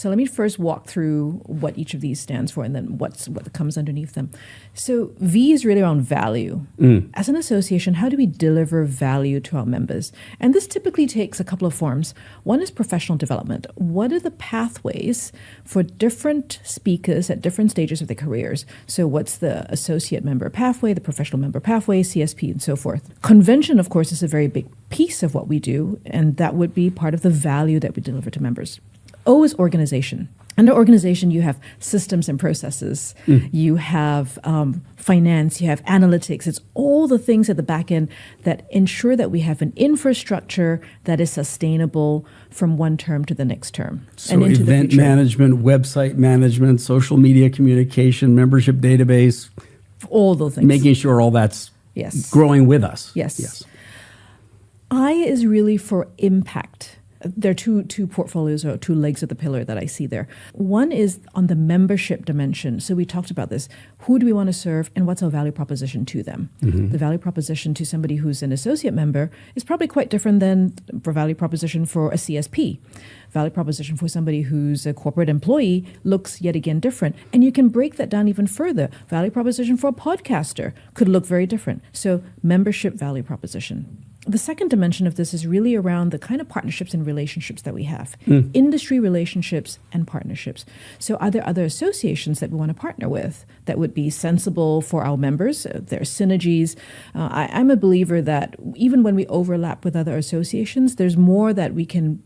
So let me first walk through what each of these stands for and then what comes underneath them. So V is really around value. As an association, how do we deliver value to our members? And this typically takes a couple of forms. One is professional development. What are the pathways for different speakers at different stages of their careers? So what's the associate member pathway, the professional member pathway, CSP, and so forth? Convention, of course, is a very big piece of what we do, and that would be part of the value that we deliver to members. O is organization. Under organization, you have systems and processes. You have finance, you have analytics. It's all the things at the back end that ensure that we have an infrastructure that is sustainable from one term to the next term. So and into event management, website management, social media communication, membership database. All those things. Making sure all that's growing with us. Yes. I is really for impact. There are two portfolios or two legs of the pillar that I see there. One is on the membership dimension. So we talked about this. Who do we want to serve and what's our value proposition to them? The value proposition to somebody who's an associate member is probably quite different than the value proposition for a CSP. Value proposition for somebody who's a corporate employee looks yet again different. And you can break that down even further. Value proposition for a podcaster could look very different. So membership value proposition. The second dimension of this is really around the kind of partnerships and relationships that we have. Industry relationships and partnerships. So are there other associations that we want to partner with that would be sensible for our members? There are synergies. I'm a believer that even when we overlap with other associations, there's more that we can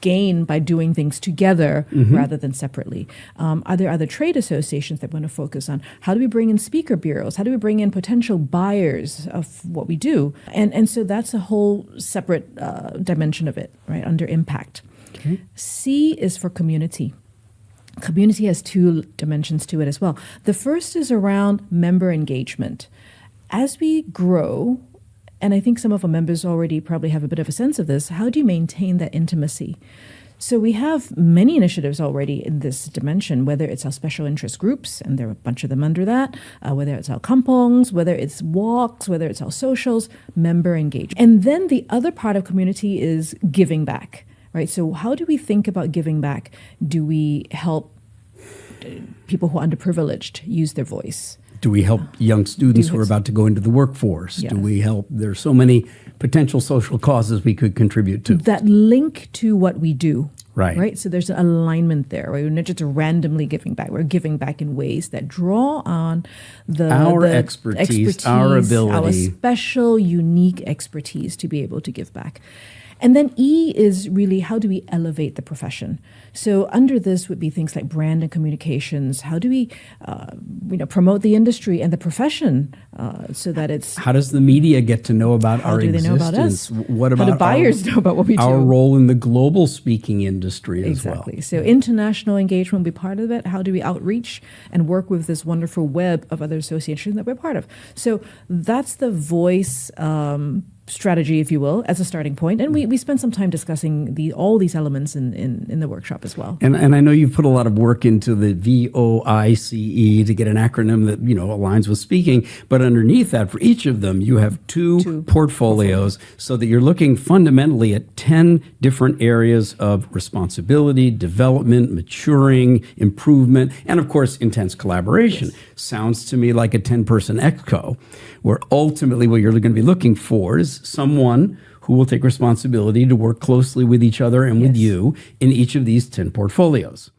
gain by doing things together rather than separately. Are there other trade associations that we want to focus on? How do we bring in speaker bureaus? How do we bring in potential buyers of what we do? And so that's a whole separate dimension of it, right, under impact. Okay. C is for community. Community has two dimensions to it as well. The first is around member engagement. As we grow, and I think some of our members already probably have a bit of a sense of this, how do you maintain that intimacy? So we have many initiatives already in this dimension, whether it's our special interest groups, and there are a bunch of them under that, whether it's our kampongs, whether it's walks, whether it's our socials, member engagement. And then the other part of community is giving back, right? So how do we think about giving back? Do we help people who are underprivileged use their voice? Do we help young students who are about to go into the workforce? Yes. Do we help? There's so many potential social causes we could contribute to. That link to what we do. Right. So there's an alignment there. Right? We're not just randomly giving back. We're giving back in ways that draw on our expertise, our ability. Our special, unique expertise to be able to give back. And then E is really how do we elevate the profession? So under this would be things like brand and communications. How do we promote the industry and the profession so that it's... How does the media get to know about our existence? How do they know about us? What about how do buyers know about what we do? Our role in the global speaking industry as well. Exactly. So international engagement will be part of it. How do we outreach and work with this wonderful web of other associations that we're part of? So that's the voice strategy, if you will, as a starting point. And we spent some time discussing all these elements in the workshop as well. And I know you've put a lot of work into the VOICE to get an acronym that, aligns with speaking. But underneath that, for each of them, you have two portfolios so that you're looking fundamentally at 10 different areas of responsibility, development, maturing, improvement, and of course, intense collaboration. Yes. Sounds to me like a 10-person exco, where ultimately what you're going to be looking for is someone who will take responsibility to work closely with each other and with you in each of these 10 portfolios.